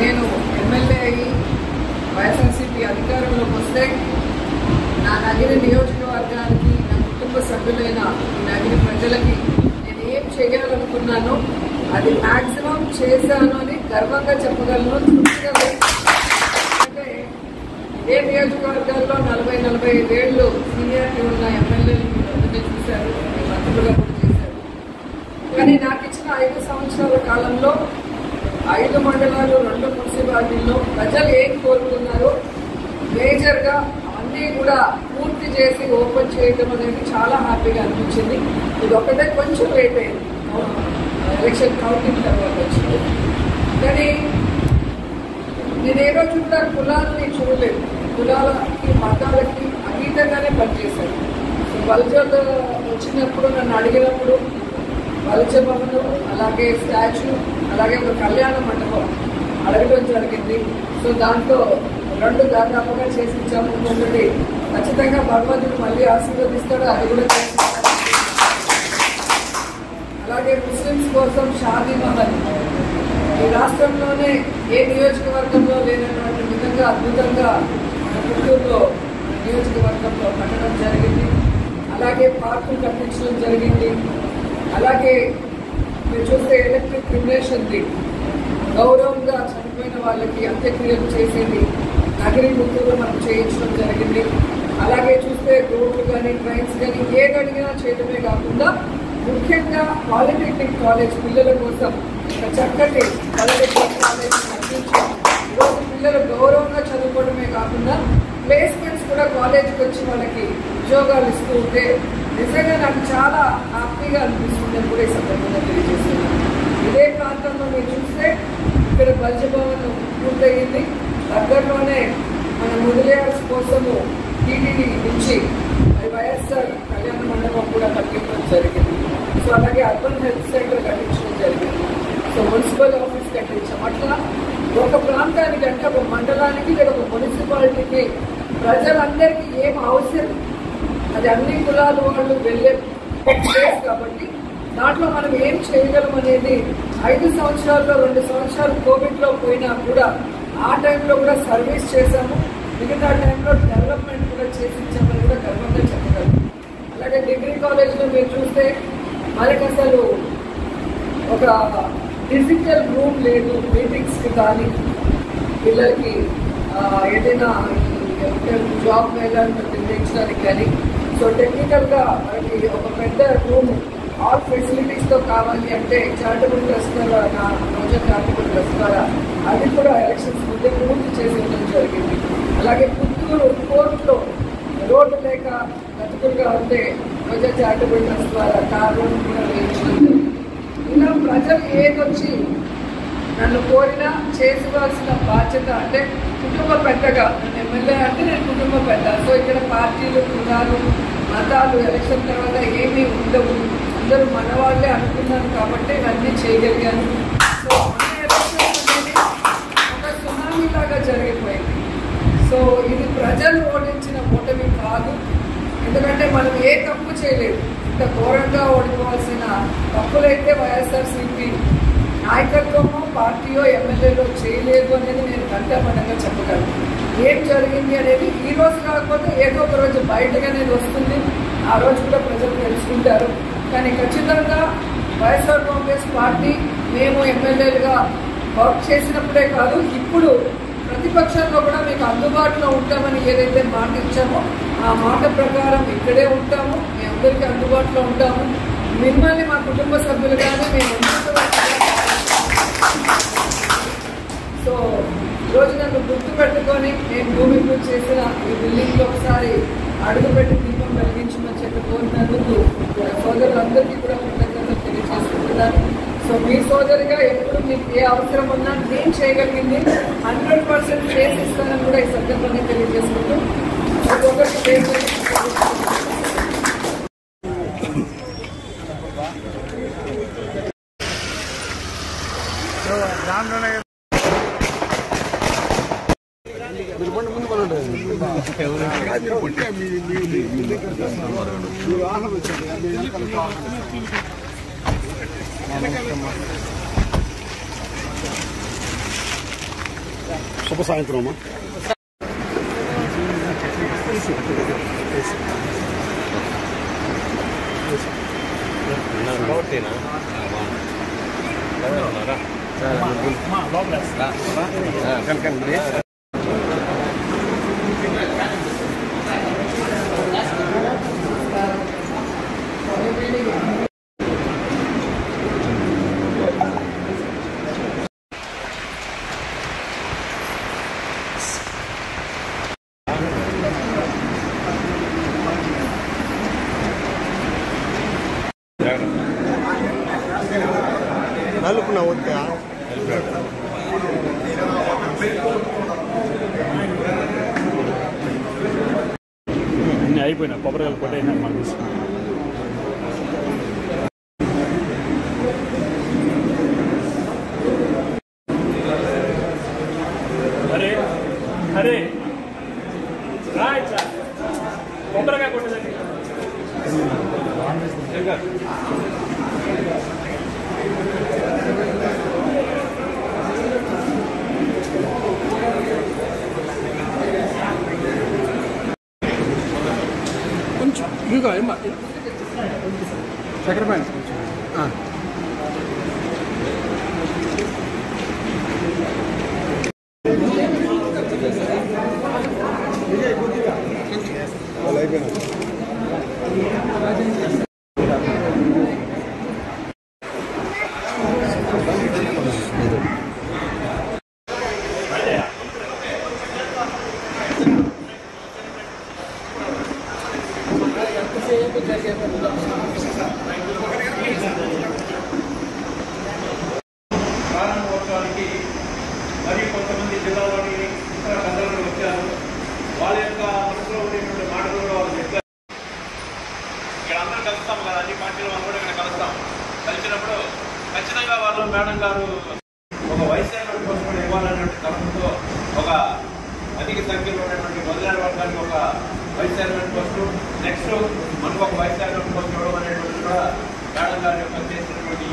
నేను ఎమ్మెల్యే అయ్యి వైఎస్ఆర్సీపీ అధికారంలోకి వస్తే నా నగిరి నియోజకవర్గానికి నా కుటుంబ సభ్యులైన నగిరి ప్రజలకి నేను ఏం చేయాలనుకున్నానో అది మ్యాక్సిమం చేశాను అని గర్వంగా చెప్పగలను. అంటే ఏ నియోజకవర్గాల్లో 40-45 ఏళ్ళు సీనియారిటీ ఉన్న ఎమ్మెల్యేలు మీరు అందరినీ చూశారు, మంత్రులుగా కూడా చేశారు. కానీ నాకు ఇచ్చిన 5 సంవత్సరాల కాలంలో 5 మండలాలు 2 మున్సిపాలిటీల్లో ప్రజలు ఏం కోరుకున్నారో మేజర్గా అన్నీ కూడా పూర్తి చేసి ఓపెన్ చేయడం అనేది చాలా హ్యాపీగా అనిపించింది. ఇది ఒకటే కొంచెం లేట్ అయింది, ఎలక్షన్ కౌంటింగ్ తర్వాత వచ్చింది. కానీ నేను ఏ రోజు కూడా కులాలని చూడలేదు, కులాలకి మతాలకి అతీతంగానే పనిచేశాను. వలసలు వచ్చినప్పుడు నన్ను అడిగినప్పుడు వలస భవనం, అలాగే స్టాచ్యూ, అలాగే ఒక కళ్యాణ మండపం అడగడం జరిగింది. సో దాంట్లో 2 దాదాపుగా చేసి ఇచ్చాము. ఒకటి ఖచ్చితంగా భగవంతుడు మళ్ళీ ఆశీర్వదిస్తాడు, అది కూడా చేసి. అలాగే ముస్లిమ్స్ కోసం షాదీ మహల్ ఈ రాష్ట్రంలోనే ఏ నియోజకవర్గంలో లేనటువంటి విధంగా అద్భుతంగా పుత్తూరులో నియోజకవర్గంలో కట్టడం జరిగింది. అలాగే పార్కులు కట్టించడం జరిగింది. అలాగే మీరు చూస్తే ఎలక్ట్రిక్ క్రిమినేషన్ది గౌరవంగా చనిపోయిన వాళ్ళకి అంత్యక్రియలు చేసేది నగరి పుత్తూరులో మనం చేయించడం జరిగింది. అలాగే చూస్తే రోడ్లు కానీ ట్రైన్స్ కానీ ఏది అడిగినా చేయడమే కాకుండా ముఖ్యంగా పాలిటెక్నిక్ కాలేజ్ పిల్లల కోసం ఒక చక్కటి పాలిటెక్నిక్ కాలేజ్ కట్టించి ఈరోజు పిల్లలు గౌరవంగా చదువుకోవడమే కాకుండా ప్లేస్మెంట్స్ కూడా కాలేజీకి వచ్చి వాళ్ళకి ఉద్యోగాలు ఇస్తూ ఉంటే నిజంగా నాకు చాలా హ్యాపీగా అనిపిస్తుంది అని కూడా ఈ సందర్భంగా తెలియజేస్తున్నాను. ఇదే ప్రాంతంలో మీరు చూస్తే ఇక్కడ బల్జ భవన్ పూర్తయింది. దగ్గరలోనే మన ముదిలేయర్స్ కోసము టీటీడీ నుంచి వైఎస్ఆర్ కళ్యాణ మండపం కూడా కట్టించడం జరిగింది. సో అలాగే అర్బన్ హెల్త్ సెంటర్ కట్టించడం జరిగింది. సో మున్సిపల్ ఆఫీస్ కట్టించాం. అట్లా ఒక ప్రాంతానికి అంటే ఒక మండలానికి లేదా ఒక మున్సిపాలిటీకి ప్రజలందరికీ ఏం అవసరం అది అన్ని కులాలు వాళ్ళు వెళ్ళే ప్లేస్ కాబట్టి దాంట్లో మనం ఏం చేయగలం అనేది 5 సంవత్సరాల్లో 2 సంవత్సరాలు కోవిడ్లో పోయినా కూడా ఆ టైంలో కూడా సర్వీస్ చేశాము. మిగతా టైంలో డెవలప్మెంట్ కూడా చేసి ఇచ్చామని కూడా గర్వంగా చెప్పగలం. అలాగే డిగ్రీ కాలేజ్లో మీరు చూస్తే మనకి అసలు ఒక డిజిటల్ రూమ్ లేదు మీటింగ్స్కి కానీ పిల్లలకి ఏదైనా జాబ్ మేళాలను నిర్ణయించడానికి కానీ. సో టెక్నికల్గా మనకి ఒక పెద్ద రూమ్ ఆల్ ఫెసిలిటీస్తో కావాలి అంటే చారిటబుల్ ట్రస్ట్ ద్వారా రోజా చారిటబుల్ ట్రస్ట్ ద్వారా అది కూడా ఎలక్షన్స్ ముందే పూర్తి చేసి ఉండడం జరిగింది. అలాగే పుత్తూరు కోర్టులో రోడ్డు లేక గతుకులుగా ఉంటే రోజా చారిటబుల్ ట్రస్ట్ ద్వారా కార్ రోడ్డు కూడా వేయించడం జరిగింది. ఇలా ప్రజలు ఏదొచ్చి నన్ను కోరినా చేసుకోవాల్సిన బాధ్యత అంటే కుటుంబ పెద్దగా నన్ను ఎమ్మెల్యే అంటే నేను కుటుంబ పెద్ద. సో ఇక్కడ పార్టీలు కులాలు మతాలు ఎలక్షన్ తర్వాత ఏమీ ఉండవు, అందరూ మన వాళ్ళే అనుకున్నాను కాబట్టి ఇవన్నీ చేయగలిగాను. సో అన్ని ఎలక్షన్స్ అనేది ఒక సునామీ లాగా జరిగిపోయింది. సో ఇది ప్రజలు ఓడించిన ఓటమి కాదు, ఎందుకంటే మనం ఏ తప్పు చేయలేదు. ఇంత ఘోరంగా ఓడిపోవాల్సిన తప్పులైతే వైఎస్ఆర్సీపీ నాయకత్వమో పార్టీయో ఎమ్మెల్యేలో చేయలేదు అనేది నేను గంటపడంగా చెప్పగలను. ఏం జరిగింది అనేది ఈ రోజు కాకపోతే ఏదో ఒక రోజు బయటగా అనేది వస్తుంది, ఆ రోజు కూడా ప్రజలు తెలుసుకుంటారు. కానీ ఖచ్చితంగా వైఎస్ఆర్ కాంగ్రెస్ పార్టీ మేము ఎమ్మెల్యేలుగా వర్క్ చేసినప్పుడే కాదు, ఇప్పుడు ప్రతిపక్షంలో కూడా మీకు అందుబాటులో ఉంటామని ఏదైతే మాట ఇచ్చామో ఆ మాట ప్రకారం ఇక్కడే ఉంటాము, మీ అందరికీ అందుబాటులో ఉంటాము. మిమ్మల్ని మా కుటుంబ సభ్యులుగానే మేము సో ఈరోజు నన్ను గుర్తు పెట్టుకొని నేను భూమి పూజ చేసిన ఈ బిల్డింగ్లో ఒకసారి అడుగుపెట్టి దీపం వెలిగించమని చెప్పి కోరినందుకు సోదరులందరికీ కూడా కృతజ్ఞతలు తెలియజేసుకుంటున్నాను. సో మీ సోదరిగా ఎప్పుడు మీకు ఏ అవసరం ఉన్నా నేను చేయగలిగింది 100% చేసి ఇస్తానని కూడా ఈ సందర్భంగా తెలియజేసుకుంటూ ఒక్కొక్కటి శుభ సాయంత్రం అమ్మా. నలుపున వద్దా అన్నీ అయిపోయినా కొబ్బరికాయలు కొట్టయినా మాకు అరే అరే రైట్ సార్ కొబ్బరికాయ కొట్టేదండి కొంచెం ఇదిగో ఏమ్మా చక్కెర పైన ప్రారంభోత్సవానికి మరియు కొంతమంది జిల్లాలోని ఇతర పెద్దలు వచ్చారు. వాళ్ళ యొక్క మనసులో ఉండేటువంటి మాటలు కూడా వాళ్ళు చెప్పారు. ఇక్కడ అందరూ కలుస్తాం కదా, అన్ని పార్టీలు మనం కూడా ఇక్కడ కలుస్తాం. కలిసినప్పుడు ఖచ్చితంగా వాళ్ళు మేడం గారు ఒక వైస్ చైర్మన్ కోసం కూడా ఇవ్వాలనేటువంటి తలంపుతో ఒక అధిక సంఖ్యలో ఉన్నటువంటి మొదలైన వర్గానికి ఒక వైస్ చైర్మన్ పోస్టు, నెక్స్ట్ మనకు ఒక వైస్ చైర్మన్ పోస్ట్ ఇవ్వడం అనేటువంటి కూడా మేడం గారి యొక్క చేసినటువంటి